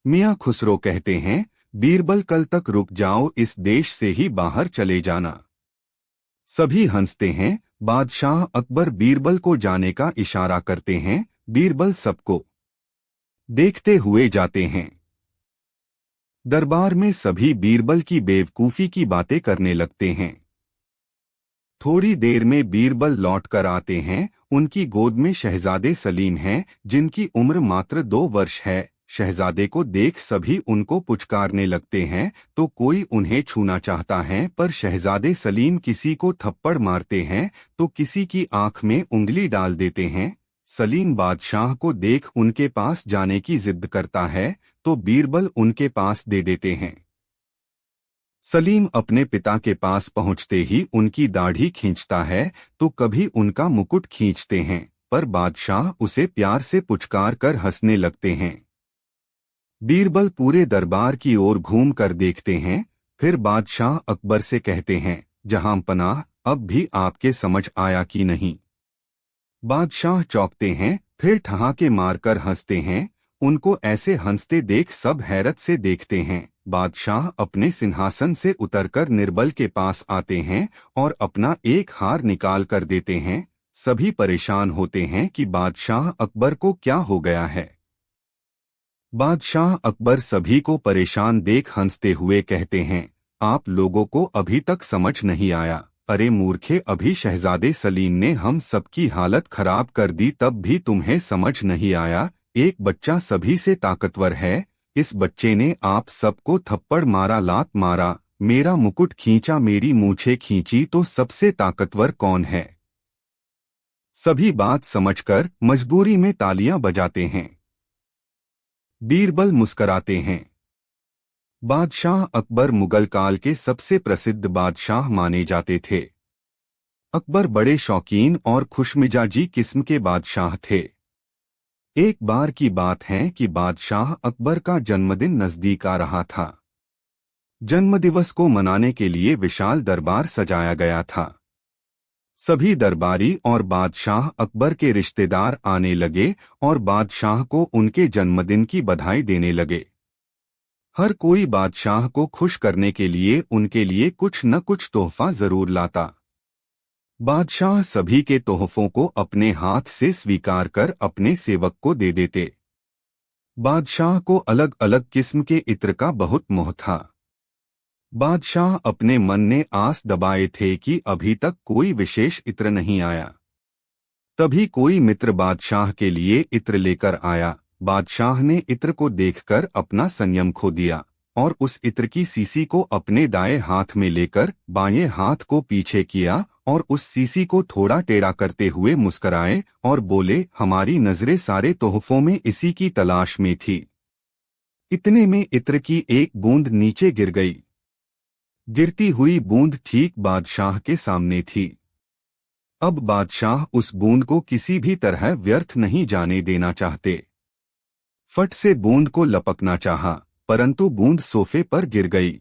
Speaker 1: मियाँ खुसरो कहते हैं, बीरबल कल तक रुक जाओ, इस देश से ही बाहर चले जाना। सभी हंसते हैं। बादशाह अकबर बीरबल को जाने का इशारा करते हैं। बीरबल सबको देखते हुए जाते हैं। दरबार में सभी बीरबल की बेवकूफी की बातें करने लगते हैं। थोड़ी देर में बीरबल लौट कर आते हैं। उनकी गोद में शहजादे सलीम हैं, जिनकी उम्र मात्र 2 वर्ष है। शहजादे को देख सभी उनको पुचकारने लगते हैं तो कोई उन्हें छूना चाहता है, पर शहजादे सलीम किसी को थप्पड़ मारते हैं तो किसी की आंख में उंगली डाल देते हैं। सलीम बादशाह को देख उनके पास जाने की जिद करता है तो बीरबल उनके पास दे देते हैं। सलीम अपने पिता के पास पहुंचते ही उनकी दाढ़ी खींचता है तो कभी उनका मुकुट खींचते हैं, पर बादशाह उसे प्यार से पुचकार कर हंसने लगते हैं। बीरबल पूरे दरबार की ओर घूम कर देखते हैं, फिर बादशाह अकबर से कहते हैं, जहां पनाह, अब भी आपके समझ आया कि नहीं? बादशाह चौंकते हैं, फिर ठहाके मारकर हंसते हैं। उनको ऐसे हंसते देख सब हैरत से देखते हैं। बादशाह अपने सिंहासन से उतरकर निर्बल के पास आते हैं और अपना एक हार निकाल कर देते हैं। सभी परेशान होते हैं कि बादशाह अकबर को क्या हो गया है। बादशाह अकबर सभी को परेशान देख हंसते हुए कहते हैं, आप लोगों को अभी तक समझ नहीं आया? अरे मूर्खे, अभी शहजादे सलीम ने हम सबकी हालत खराब कर दी, तब भी तुम्हें समझ नहीं आया? एक बच्चा सभी से ताकतवर है, इस बच्चे ने आप सबको थप्पड़ मारा, लात मारा, मेरा मुकुट खींचा, मेरी मूछें खींची, तो सबसे ताकतवर कौन है? सभी बात समझकर मजबूरी में तालियां बजाते हैं। बीरबल मुस्कराते हैं। बादशाह अकबर मुगल काल के सबसे प्रसिद्ध बादशाह माने जाते थे। अकबर बड़े शौकीन और खुशमिजाजी किस्म के बादशाह थे। एक बार की बात है कि बादशाह अकबर का जन्मदिन नजदीक आ रहा था। जन्मदिवस को मनाने के लिए विशाल दरबार सजाया गया था। सभी दरबारी और बादशाह अकबर के रिश्तेदार आने लगे और बादशाह को उनके जन्मदिन की बधाई देने लगे। हर कोई बादशाह को खुश करने के लिए उनके लिए कुछ न कुछ तोहफा जरूर लाता। बादशाह सभी के तोहफों को अपने हाथ से स्वीकार कर अपने सेवक को दे देते। बादशाह को अलग अलग किस्म के इत्र का बहुत मोह था। बादशाह अपने मन ने आस दबाए थे कि अभी तक कोई विशेष इत्र नहीं आया। तभी कोई मित्र बादशाह के लिए इत्र लेकर आया। बादशाह ने इत्र को देखकर अपना संयम खो दिया और उस इत्र की सीसी को अपने दाएं हाथ में लेकर बाएं हाथ को पीछे किया और उस सीसी को थोड़ा टेढ़ा करते हुए मुस्कराए और बोले, हमारी नजरें सारे तोहफों में इसी की तलाश में थी। इतने में इत्र की एक बूंद नीचे गिर गई। गिरती हुई बूंद ठीक बादशाह के सामने थी। अब बादशाह उस बूंद को किसी भी तरह व्यर्थ नहीं जाने देना चाहते। फट से बूंद को लपकना चाहा, परंतु बूंद सोफे पर गिर गई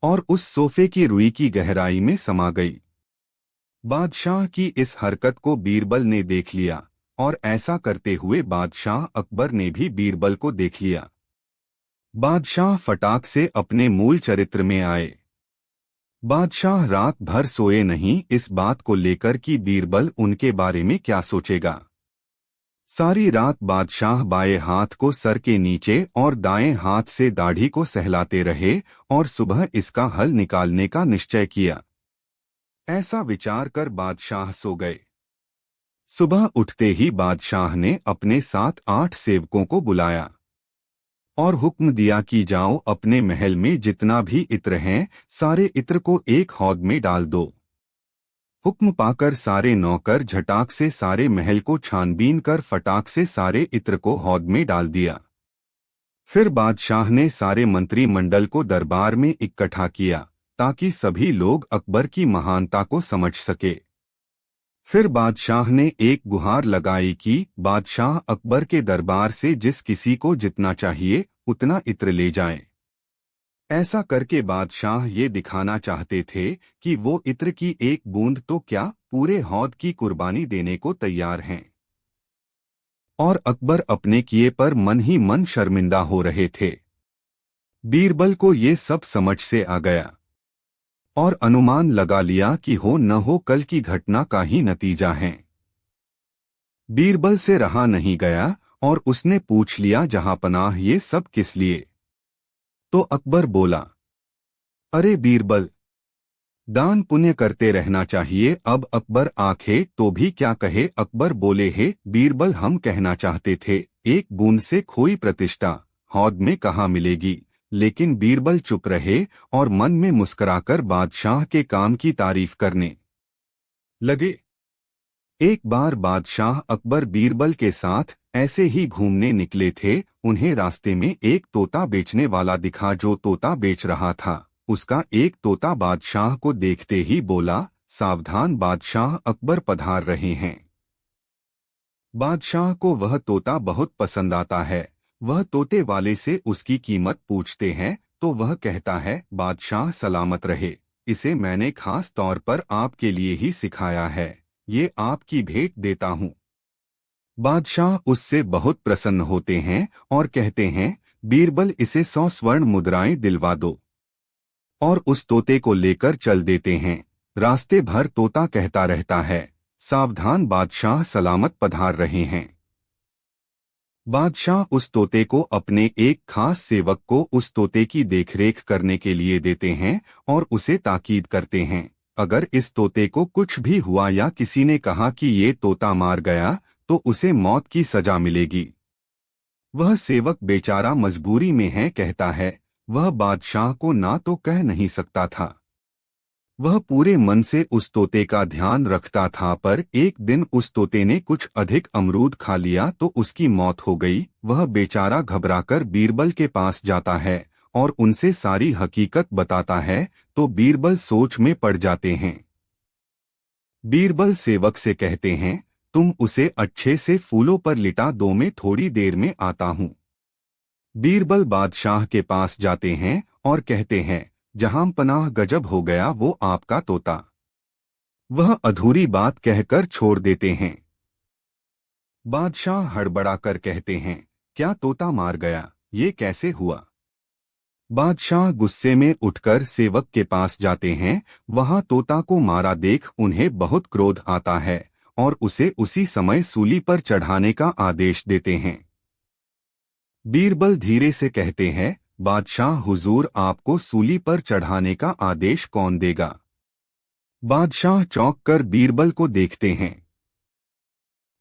Speaker 1: और उस सोफे की रुई की गहराई में समा गई। बादशाह की इस हरकत को बीरबल ने देख लिया और ऐसा करते हुए बादशाह अकबर ने भी बीरबल को देख लिया। बादशाह फटाक से अपने मूल चरित्र में आए। बादशाह रात भर सोए नहीं इस बात को लेकर कि बीरबल उनके बारे में क्या सोचेगा। सारी रात बादशाह बाएं हाथ को सर के नीचे और दाएं हाथ से दाढ़ी को सहलाते रहे और सुबह इसका हल निकालने का निश्चय किया। ऐसा विचार कर बादशाह सो गए। सुबह उठते ही बादशाह ने अपने 7-8 सेवकों को बुलाया और हुक्म दिया कि जाओ अपने महल में जितना भी इत्र हैं सारे इत्र को एक हौद में डाल दो। हुक्म पाकर सारे नौकर झटाक से सारे महल को छानबीन कर फटाक से सारे इत्र को हौद में डाल दिया। फिर बादशाह ने सारे मंत्रिमंडल को दरबार में इकट्ठा किया ताकि सभी लोग अकबर की महानता को समझ सके। फिर बादशाह ने एक गुहार लगाई कि बादशाह अकबर के दरबार से जिस किसी को जितना चाहिए उतना इत्र ले जाएं। ऐसा करके बादशाह ये दिखाना चाहते थे कि वो इत्र की एक बूंद तो क्या पूरे हौद की कुर्बानी देने को तैयार हैं। और अकबर अपने किए पर मन ही मन शर्मिंदा हो रहे थे। बीरबल को ये सब समझ से आ गया और अनुमान लगा लिया कि हो न हो कल की घटना का ही नतीजा है। बीरबल से रहा नहीं गया और उसने पूछ लिया, जहांपनाह ये सब किस लिए? तो अकबर बोला, अरे बीरबल, दान पुण्य करते रहना चाहिए। अब अकबर आंखे तो भी क्या कहे। अकबर बोले, हे बीरबल, हम कहना चाहते थे एक बूंद से खोई प्रतिष्ठा हौद में कहाँ मिलेगी। लेकिन बीरबल चुप रहे और मन में मुस्कुराकर बादशाह के काम की तारीफ करने लगे। एक बार बादशाह अकबर बीरबल के साथ ऐसे ही घूमने निकले थे। उन्हें रास्ते में एक तोता बेचने वाला दिखा। जो तोता बेच रहा था उसका एक तोता बादशाह को देखते ही बोला, सावधान, बादशाह अकबर पधार रहे हैं। बादशाह को वह तोता बहुत पसंद आता है। वह तोते वाले से उसकी कीमत पूछते हैं तो वह कहता है, बादशाह सलामत रहे, इसे मैंने खास तौर पर आपके लिए ही सिखाया है, ये आपकी भेंट देता हूँ। बादशाह उससे बहुत प्रसन्न होते हैं और कहते हैं, बीरबल, इसे 100 स्वर्ण मुद्राएं दिलवा दो। और उस तोते को लेकर चल देते हैं। रास्ते भर तोता कहता रहता है, सावधान, बादशाह सलामत पधार रहे हैं। बादशाह उस तोते को अपने एक खास सेवक को उस तोते की देखरेख करने के लिए देते हैं और उसे ताकीद करते हैं, अगर इस तोते को कुछ भी हुआ या किसी ने कहा कि ये तोता मार गया तो उसे मौत की सजा मिलेगी। वह सेवक बेचारा मजबूरी में है, कहता है, वह बादशाह को ना तो कह नहीं सकता था। वह पूरे मन से उस तोते का ध्यान रखता था, पर एक दिन उस तोते ने कुछ अधिक अमरूद खा लिया तो उसकी मौत हो गई। वह बेचारा घबराकर बीरबल के पास जाता है और उनसे सारी हकीकत बताता है तो बीरबल सोच में पड़ जाते हैं। बीरबल सेवक से कहते हैं, तुम उसे अच्छे से फूलों पर लिटा दो, मैं थोड़ी देर में आता हूँ। बीरबल बादशाह के पास जाते हैं और कहते हैं, जहांपनाह, गजब हो गया वो आपका तोता। वह अधूरी बात कहकर छोड़ देते हैं। बादशाह हड़बड़ाकर कहते हैं, क्या तोता मार गया? ये कैसे हुआ? बादशाह गुस्से में उठकर सेवक के पास जाते हैं। वहां तोता को मारा देख उन्हें बहुत क्रोध आता है और उसे उसी समय सूली पर चढ़ाने का आदेश देते हैं। बीरबल धीरे से कहते हैं, बादशाह हुजूर, आपको सूली पर चढ़ाने का आदेश कौन देगा? बादशाह चौंक कर बीरबल को देखते हैं।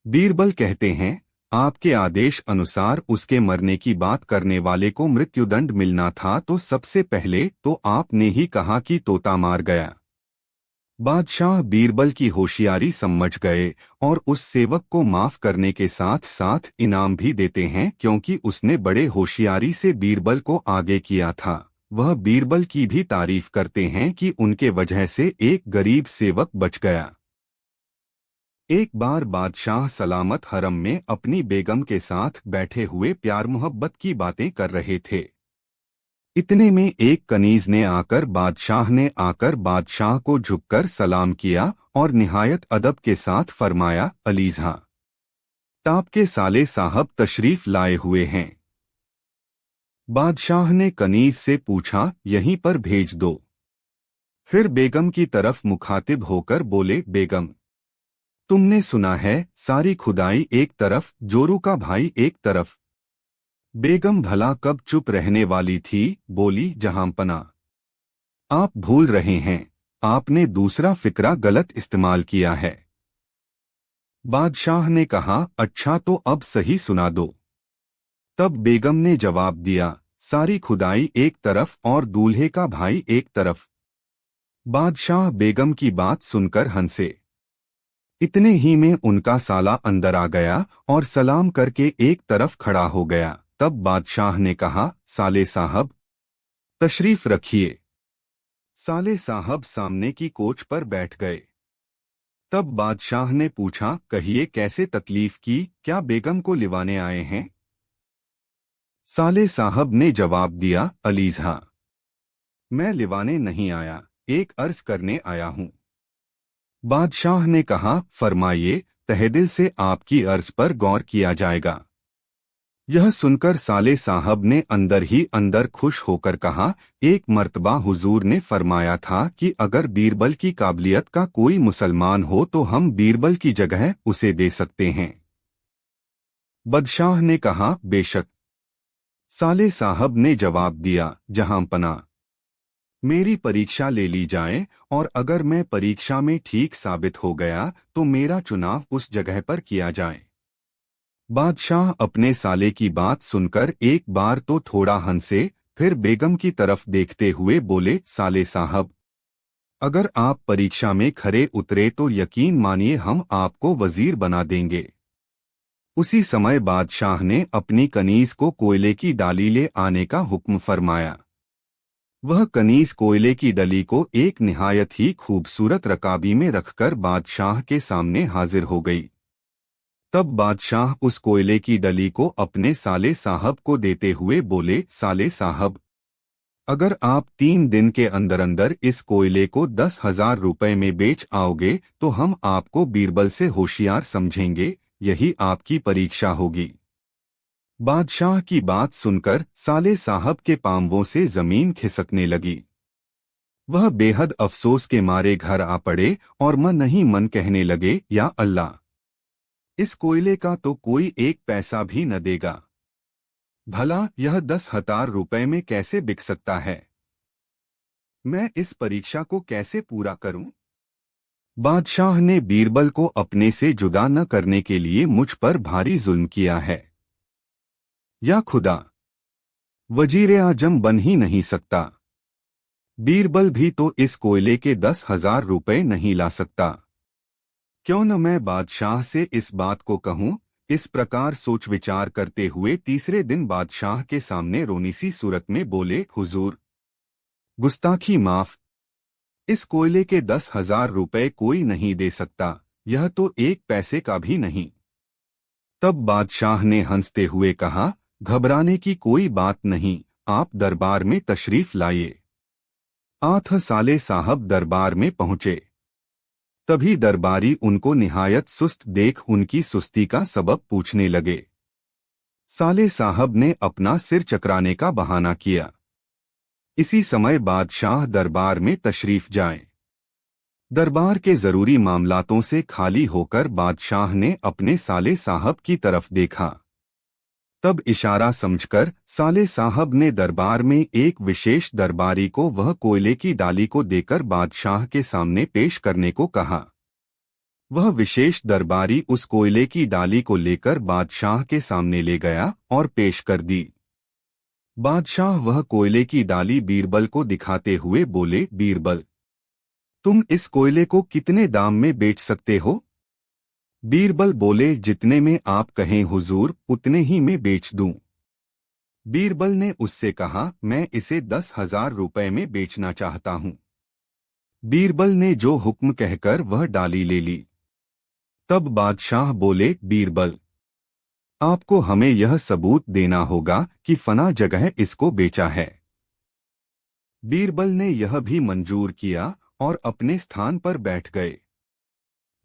Speaker 1: बीरबल कहते हैं, आपके आदेश अनुसार उसके मरने की बात करने वाले को मृत्युदंड मिलना था, तो सबसे पहले तो आपने ही कहा कि तोता मार गया। बादशाह बीरबल की होशियारी समझ गए और उस सेवक को माफ करने के साथ साथ इनाम भी देते हैं, क्योंकि उसने बड़े होशियारी से बीरबल को आगे किया था। वह बीरबल की भी तारीफ करते हैं कि उनके वजह से एक गरीब सेवक बच गया। एक बार बादशाह सलामत हरम में अपनी बेगम के साथ बैठे हुए प्यार मोहब्बत की बातें कर रहे थे। इतने में एक कनीज ने आकर बादशाह को झुककर सलाम किया और निहायत अदब के साथ फरमाया, अलीज़ा, ताप के साले साहब तशरीफ लाए हुए हैं। बादशाह ने कनीज से पूछा, यहीं पर भेज दो। फिर बेगम की तरफ मुखातिब होकर बोले, बेगम, तुमने सुना है, सारी खुदाई एक तरफ, जोरू का भाई एक तरफ। बेगम भला कब चुप रहने वाली थी, बोली, जहांपना, आप भूल रहे हैं, आपने दूसरा फिक्रा गलत इस्तेमाल किया है। बादशाह ने कहा, अच्छा तो अब सही सुना दो। तब बेगम ने जवाब दिया, सारी खुदाई एक तरफ और दूल्हे का भाई एक तरफ। बादशाह बेगम की बात सुनकर हंसे। इतने ही में उनका साला अंदर आ गया और सलाम करके एक तरफ खड़ा हो गया। तब बादशाह ने कहा, साले साहब, तशरीफ रखिए। साले साहब सामने की कोच पर बैठ गए। तब बादशाह ने पूछा, कहिए कैसे तकलीफ की, क्या बेगम को लिवाने आए हैं? साले साहब ने जवाब दिया, अलीज़ा, मैं लिवाने नहीं आया, एक अर्ज करने आया हूं। बादशाह ने कहा, फरमाइए, तहेदिल से आपकी अर्ज पर गौर किया जाएगा। यह सुनकर साले साहब ने अंदर ही अंदर खुश होकर कहा, एक मर्तबा हुजूर ने फरमाया था कि अगर बीरबल की काबिलियत का कोई मुसलमान हो तो हम बीरबल की जगह उसे दे सकते हैं। बादशाह ने कहा, बेशक। साले साहब ने जवाब दिया, जहांपना, मेरी परीक्षा ले ली जाए और अगर मैं परीक्षा में ठीक साबित हो गया तो मेरा चुनाव उस जगह पर किया जाए। बादशाह अपने साले की बात सुनकर एक बार तो थोड़ा हंसे, फिर बेगम की तरफ देखते हुए बोले, साले साहब, अगर आप परीक्षा में खरे उतरे तो यकीन मानिए हम आपको वजीर बना देंगे। उसी समय बादशाह ने अपनी कनीज को कोयले की डाली ले आने का हुक्म फरमाया। वह कनीज कोयले की डली को एक निहायत ही खूबसूरत रकाबी में रखकर बादशाह के सामने हाजिर हो गई। तब बादशाह उस कोयले की डली को अपने साले साहब को देते हुए बोले, साले साहब, अगर आप 3 दिन के अंदर अंदर इस कोयले को 10,000 रुपए में बेच आओगे तो हम आपको बीरबल से होशियार समझेंगे, यही आपकी परीक्षा होगी। बादशाह की बात सुनकर साले साहब के पांवों से जमीन खिसकने लगी। वह बेहद अफसोस के मारे घर आ पड़े और मन ही मन कहने लगे, या अल्लाह, इस कोयले का तो कोई एक पैसा भी न देगा। भला यह 10,000 रुपए में कैसे बिक सकता है? मैं इस परीक्षा को कैसे पूरा करूं? बादशाह ने बीरबल को अपने से जुदा न करने के लिए मुझ पर भारी जुल्म किया है। या खुदा, वजीर आजम बन ही नहीं सकता। बीरबल भी तो इस कोयले के 10,000 रुपए नहीं ला सकता। क्यों न मैं बादशाह से इस बात को कहूं? इस प्रकार सोच विचार करते हुए तीसरे दिन बादशाह के सामने रोनी सी सूरत में बोले, हुजूर, गुस्ताखी माफ, इस कोयले के 10,000 रुपए कोई नहीं दे सकता, यह तो एक पैसे का भी नहीं। तब बादशाह ने हंसते हुए कहा, घबराने की कोई बात नहीं, आप दरबार में तशरीफ लाइए। 8 साले साहब दरबार में पहुंचे। तभी दरबारी उनको निहायत सुस्त देख उनकी सुस्ती का सबब पूछने लगे। साले साहब ने अपना सिर चकराने का बहाना किया। इसी समय बादशाह दरबार में तशरीफ जाए। दरबार के जरूरी मामलातों से खाली होकर बादशाह ने अपने साले साहब की तरफ देखा। तब इशारा समझकर साले साहब ने दरबार में एक विशेष दरबारी को वह कोयले की डाली को देकर बादशाह के सामने पेश करने को कहा। वह विशेष दरबारी उस कोयले की डाली को लेकर बादशाह के सामने ले गया और पेश कर दी। बादशाह वह कोयले की डाली बीरबल को दिखाते हुए बोले, बीरबल, तुम इस कोयले को कितने दाम में बेच सकते हो? बीरबल बोले, जितने में आप कहें हुजूर, उतने ही में बेच दूं। बीरबल ने उससे कहा, मैं इसे 10,000 रुपए में बेचना चाहता हूं। बीरबल ने जो हुक्म कहकर वह डाली ले ली। तब बादशाह बोले, बीरबल, आपको हमें यह सबूत देना होगा कि फना जगह इसको बेचा है। बीरबल ने यह भी मंजूर किया और अपने स्थान पर बैठ गए।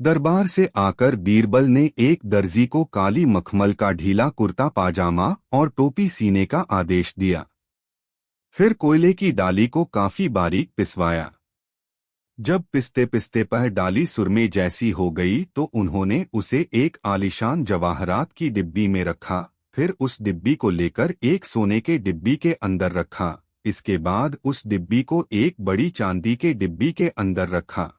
Speaker 1: दरबार से आकर बीरबल ने एक दर्जी को काली मखमल का ढीला कुर्ता पाजामा और टोपी सीने का आदेश दिया। फिर कोयले की डाली को काफी बारीक पिसवाया। जब पिसते पिसते पर डाली सुरमे जैसी हो गई तो उन्होंने उसे एक आलीशान जवाहरात की डिब्बी में रखा। फिर उस डिब्बी को लेकर एक सोने के डिब्बी के अंदर रखा। इसके बाद उस डिब्बी को एक बड़ी चांदी के डिब्बी के अंदर रखा।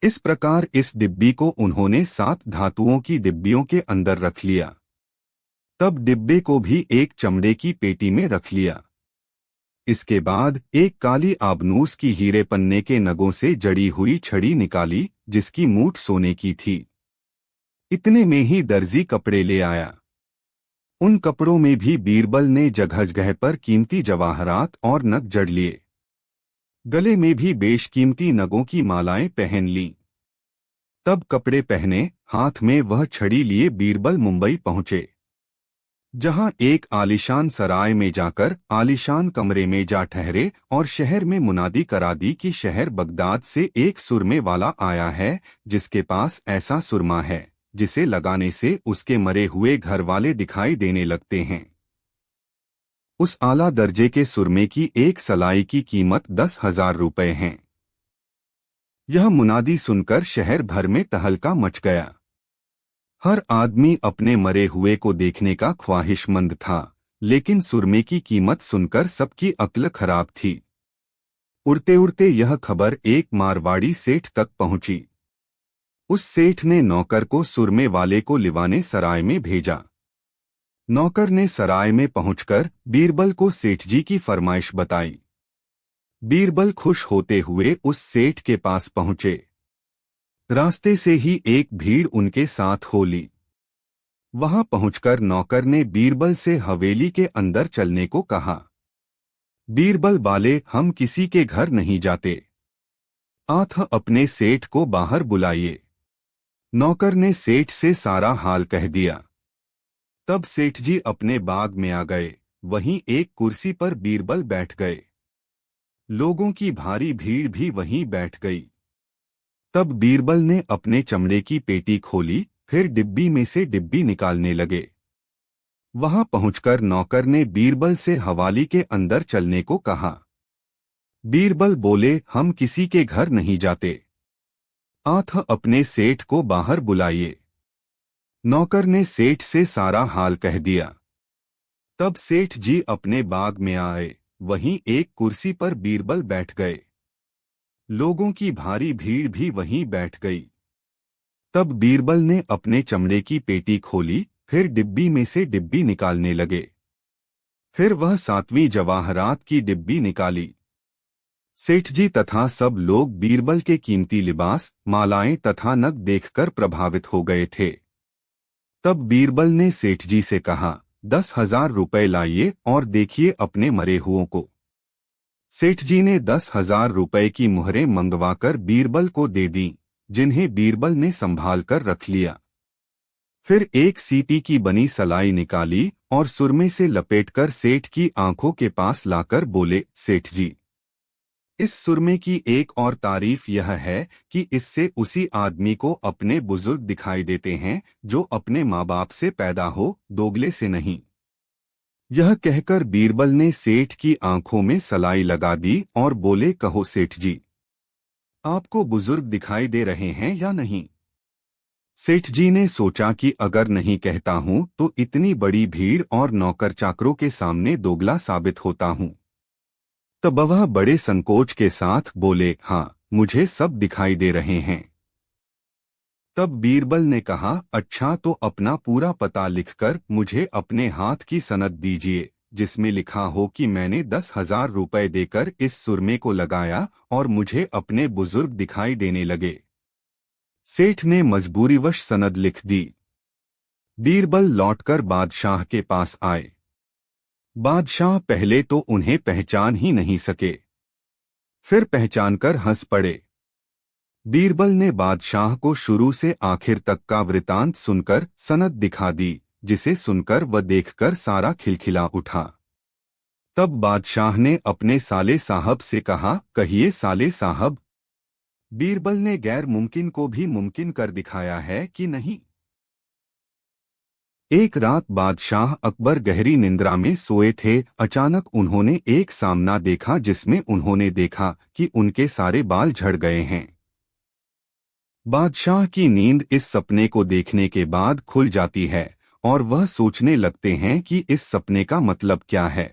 Speaker 1: इस प्रकार इस डिब्बी को उन्होंने 7 धातुओं की डिब्बियों के अंदर रख लिया। तब डिब्बे को भी एक चमड़े की पेटी में रख लिया। इसके बाद एक काली आबनूस की हीरे पन्ने के नगों से जड़ी हुई छड़ी निकाली, जिसकी मूठ सोने की थी। इतने में ही दर्जी कपड़े ले आया। उन कपड़ों में भी बीरबल ने जगह जगह पर कीमती जवाहरात और नग जड़ लिए। गले में भी बेशकीमती नगों की मालाएं पहन लीं। तब कपड़े पहने, हाथ में वह छड़ी लिए बीरबल मुंबई पहुंचे, जहां एक आलीशान सराय में जाकर आलीशान कमरे में जा ठहरे और शहर में मुनादी करा दी कि शहर बगदाद से एक सुरमे वाला आया है, जिसके पास ऐसा सुरमा है जिसे लगाने से उसके मरे हुए घर वाले दिखाई देने लगते हैं। उस आला दर्जे के सुरमे की एक सलाई की कीमत 10,000 रुपए है। यह मुनादी सुनकर शहर भर में तहलका मच गया। हर आदमी अपने मरे हुए को देखने का ख्वाहिशमंद था, लेकिन सुरमे की कीमत सुनकर सबकी अक्ल खराब थी। उड़ते उड़ते यह खबर एक मारवाड़ी सेठ तक पहुंची। उस सेठ ने नौकर को सुरमे वाले को लिवाने सराय में भेजा। नौकर ने सराय में पहुंचकर बीरबल को सेठ जी की फरमाइश बताई। बीरबल खुश होते हुए उस सेठ के पास पहुंचे। रास्ते से ही एक भीड़ उनके साथ हो ली। वहां पहुंचकर नौकर ने बीरबल से हवेली के अंदर चलने को कहा। बीरबल बाले, हम किसी के घर नहीं जाते, आथ अपने सेठ को बाहर बुलाइए। नौकर ने सेठ से सारा हाल कह दिया। तब सेठ जी अपने बाग में आ गए। वहीं एक कुर्सी पर बीरबल बैठ गए। लोगों की भारी भीड़ भी वहीं बैठ गई। तब बीरबल ने अपने चमड़े की पेटी खोली, फिर डिब्बी में से डिब्बी निकालने लगे। वहां पहुंचकर नौकर ने बीरबल से हवाली के अंदर चलने को कहा। बीरबल बोले, हम किसी के घर नहीं जाते, आथ अपने सेठ को बाहर बुलाइए। नौकर ने सेठ से सारा हाल कह दिया। तब सेठ जी अपने बाग में आए। वहीं एक कुर्सी पर बीरबल बैठ गए। लोगों की भारी भीड़ भी वहीं बैठ गई। तब बीरबल ने अपने चमड़े की पेटी खोली, फिर डिब्बी में से डिब्बी निकालने लगे। फिर वह 7वीं जवाहरात की डिब्बी निकाली। सेठ जी तथा सब लोग बीरबल के कीमती लिबास, मालाएं तथा नग देखकर प्रभावित हो गए थे। तब बीरबल ने सेठ जी से कहा, 10,000 रुपए लाइए और देखिए अपने मरे हुओं को। सेठ जी ने 10,000 रुपए की मुहरें मंगवाकर बीरबल को दे दी, जिन्हें बीरबल ने संभाल कर रख लिया। फिर एक सीपी की बनी सलाई निकाली और सुरमे से लपेटकर सेठ की आंखों के पास लाकर बोले, सेठ जी, इस सुरमे की एक और तारीफ यह है कि इससे उसी आदमी को अपने बुजुर्ग दिखाई देते हैं जो अपने माँ बाप से पैदा हो, दोगले से नहीं। यह कहकर बीरबल ने सेठ की आंखों में सलाई लगा दी और बोले, कहो सेठ जी, आपको बुजुर्ग दिखाई दे रहे हैं या नहीं? सेठ जी ने सोचा कि अगर नहीं कहता हूं तो इतनी बड़ी भीड़ और नौकर चाकरों के सामने दोगला साबित होता हूं। तब वह बड़े संकोच के साथ बोले, हाँ, मुझे सब दिखाई दे रहे हैं। तब बीरबल ने कहा, अच्छा तो अपना पूरा पता लिखकर मुझे अपने हाथ की सनद दीजिए, जिसमें लिखा हो कि मैंने 10,000 रुपए देकर इस सुरमे को लगाया और मुझे अपने बुजुर्ग दिखाई देने लगे। सेठ ने मजबूरीवश सनद लिख दी। बीरबल लौटकर बादशाह के पास आए। बादशाह पहले तो उन्हें पहचान ही नहीं सके, फिर पहचानकर हंस पड़े। बीरबल ने बादशाह को शुरू से आखिर तक का वृतांत सुनकर सनद दिखा दी, जिसे सुनकर व देखकर सारा खिलखिला उठा। तब बादशाह ने अपने साले साहब से कहा, कहिए साले साहब, बीरबल ने गैर मुमकिन को भी मुमकिन कर दिखाया है कि नहीं। एक रात बादशाह अकबर गहरी निंद्रा में सोए थे। अचानक उन्होंने एक सामना देखा जिसमें उन्होंने देखा कि उनके सारे बाल झड़ गए हैं। बादशाह की नींद इस सपने को देखने के बाद खुल जाती है और वह सोचने लगते हैं कि इस सपने का मतलब क्या है।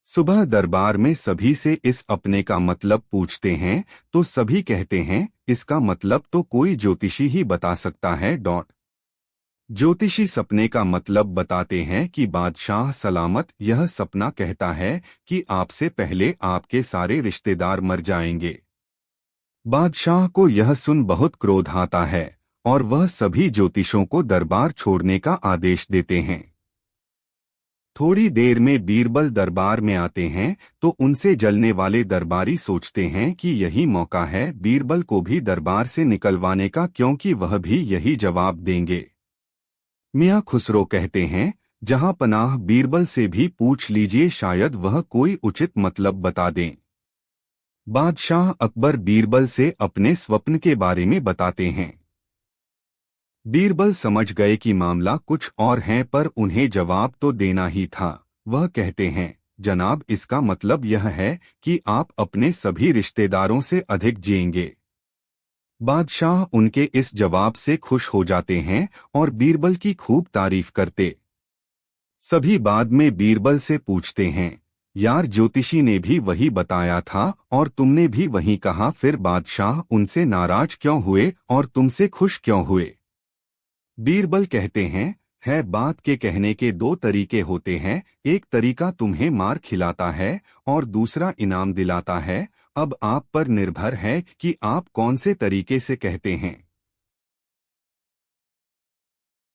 Speaker 1: सुबह दरबार में सभी से इस अपने का मतलब पूछते हैं तो सभी कहते हैं, इसका मतलब तो कोई ज्योतिषी ही बता सकता है। ज्योतिषी सपने का मतलब बताते हैं कि बादशाह सलामत। यह सपना कहता है कि आपसे पहले आपके सारे रिश्तेदार मर जाएंगे। बादशाह को यह सुन बहुत क्रोध आता है और वह सभी ज्योतिषों को दरबार छोड़ने का आदेश देते हैं। थोड़ी देर में बीरबल दरबार में आते हैं तो उनसे जलने वाले दरबारी सोचते हैं कि यही मौका है बीरबल को भी दरबार से निकलवाने का, क्योंकि वह भी यही जवाब देंगे। मियाँ खुसरो कहते हैं, जहां पनाह बीरबल से भी पूछ लीजिए, शायद वह कोई उचित मतलब बता दें। बादशाह अकबर बीरबल से अपने स्वप्न के बारे में बताते हैं। बीरबल समझ गए कि मामला कुछ और है, पर उन्हें जवाब तो देना ही था। वह कहते हैं, जनाब, इसका मतलब यह है कि आप अपने सभी रिश्तेदारों से अधिक जिएंगे। बादशाह उनके इस जवाब से खुश हो जाते हैं और बीरबल की खूब तारीफ करते। सभी बाद में बीरबल से पूछते हैं, यार, ज्योतिषी ने भी वही बताया था और तुमने भी वही कहा, फिर बादशाह उनसे नाराज क्यों हुए और तुमसे खुश क्यों हुए? बीरबल कहते हैं, है बात के कहने के दो तरीके होते हैं, एक तरीका तुम्हें मार खिलाता है और दूसरा इनाम दिलाता है। अब आप पर निर्भर है कि आप कौन से तरीके से कहते हैं।